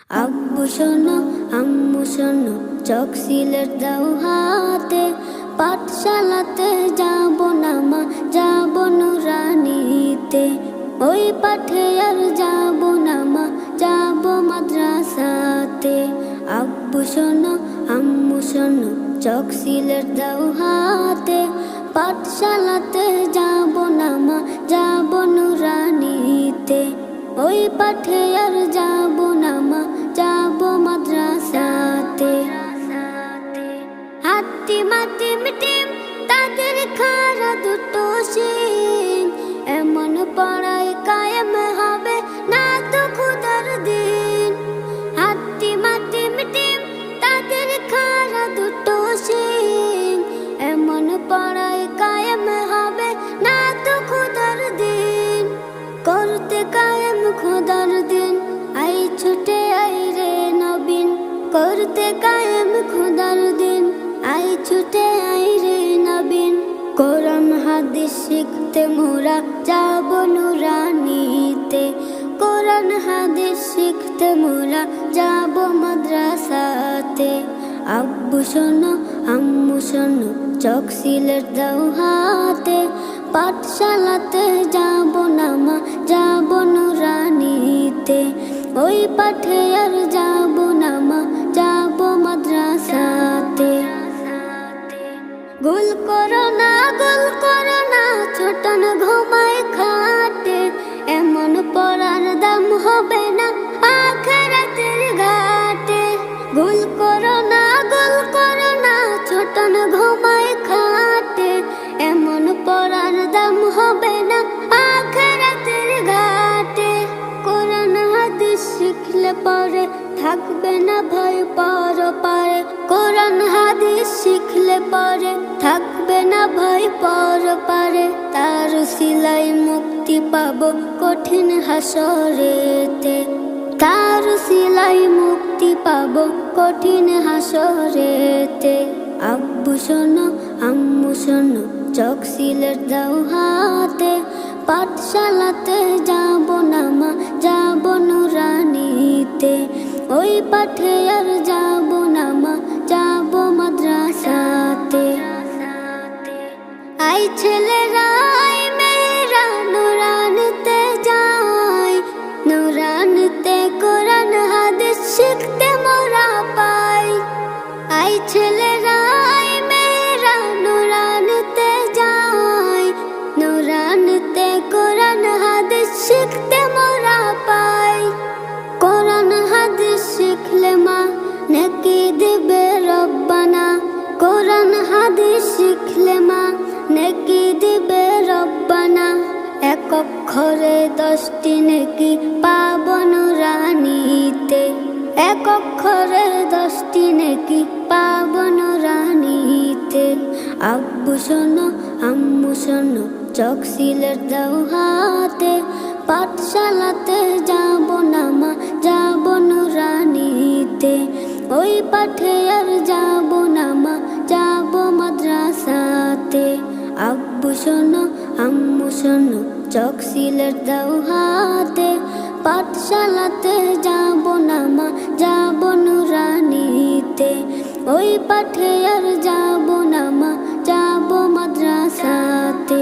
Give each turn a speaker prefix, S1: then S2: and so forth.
S1: আব্বু শোনো আম্মু শোনো, চোখ সিলেট দাও হাতে। পাঠশালাতে যাব না মা, যাব নুরানিতে। ওই পাঠে আর যাব না মা, যাব মাদ্রাসাতে। আব্বু শোনো আম্মু শোনো, চোখ সিলেট দাও হাতে। পাঠশালাতে যাব না মা, যাব নুরানিতে। ওই পাঠে আর যাব না মা, যাব মাদ্রাসাতে। হাতিম হাতিম টিম তাদের খাড়া দুটো শিং, এমন পড়ায় কায়েম হবে না তো খুদার দিন। হাতিম হাতিম টিম তাদের খাড়া দুটো শিং, এমন পড়ায় কায়েম হবে না তো খুদার দিন। করতে কায়েম খোদার দিন, আই ছুটে আই রে নবীন। করতে কায়েম খোদার দিন, আই ছুটে আই রে নবীন। কোরআন হাদিস শিখতে মোরা যাব নুরানিতে। কোরআন হাদিস শিখতে মোরা যাব মাদ্রাসাতে। আব্বু শোনো আম্মু শোনো, চোখ সিলেট দাও হাতে। পাঠশালাতে যাব না মা, যাব নুরানিতে। ওই পাঠে আর যাব না মা, যাব মাদ্রাসাতে। গোল করো না ছোটন ঘুমায় খাটে, এমন পড়ার দাম হবে না আখিরাতের ঘাটে। গোল করো না ছোটন ঘুমায় খাটে, এমন পড়ার দাম হবে না আখিরাতের ঘাটে। কোরআন হাদিস শিখলে পরে থাকবে না ভয় পরপারে। কোরআন হাদিস শিখলে পরে থাকবে না ভয় পরপারে। তার সিলাই মুক্তি পাবো কঠিন হাসরেতে। তার সিলাই মুক্তি পাবো কঠিন হাসরেতে। আব্বু শোনো আম্মু শোনো, চোখ সিলেট দাও হাতে। পাঠশালাতে যাব না মা, যাব নুরানিতে। ওই পাঠে আর যাব না মা, যাব মাদ্রাসাতে। আই ছেলেরা আই মেয়েরা নুরানিতে যাই। নুরানিতে কোরআন হাদিস শিখতে মোরা পাই। আই ছেলেরা আই মেয়েরা নুরানিতে যাই। নুরানিতে কোরআন হাদিস শিখতে মোরা পাই। কোরআন হাদিস শিখলে মা নেকি দিবে রব্বানা। কোরআন হাদিস শিখলে মা নেকি দিবে রব্বানা। এক অক্ষরে 10টি নেকি পাবো নুরানিতে। এক অক্ষরে 10টি নেকি পাবো নুরানিতে। আব্বু শোনো আম্মু শোনো, চোখ সিলেট দাও হাতে। পাঠশালাতে যাব না মা, যাব নুরানিতে। ওই পাঠে আর যাব না মা, যাব মাদ্রাসাতে। আব্বু শোনো আম্মু শোনো, চোখ সিলেট দাও হাতে। পাঠশালাতে যাব না মা, যাব নুরানিতে। ওই পাঠে আর যাব না মা, যাব মাদ্রাসাতে।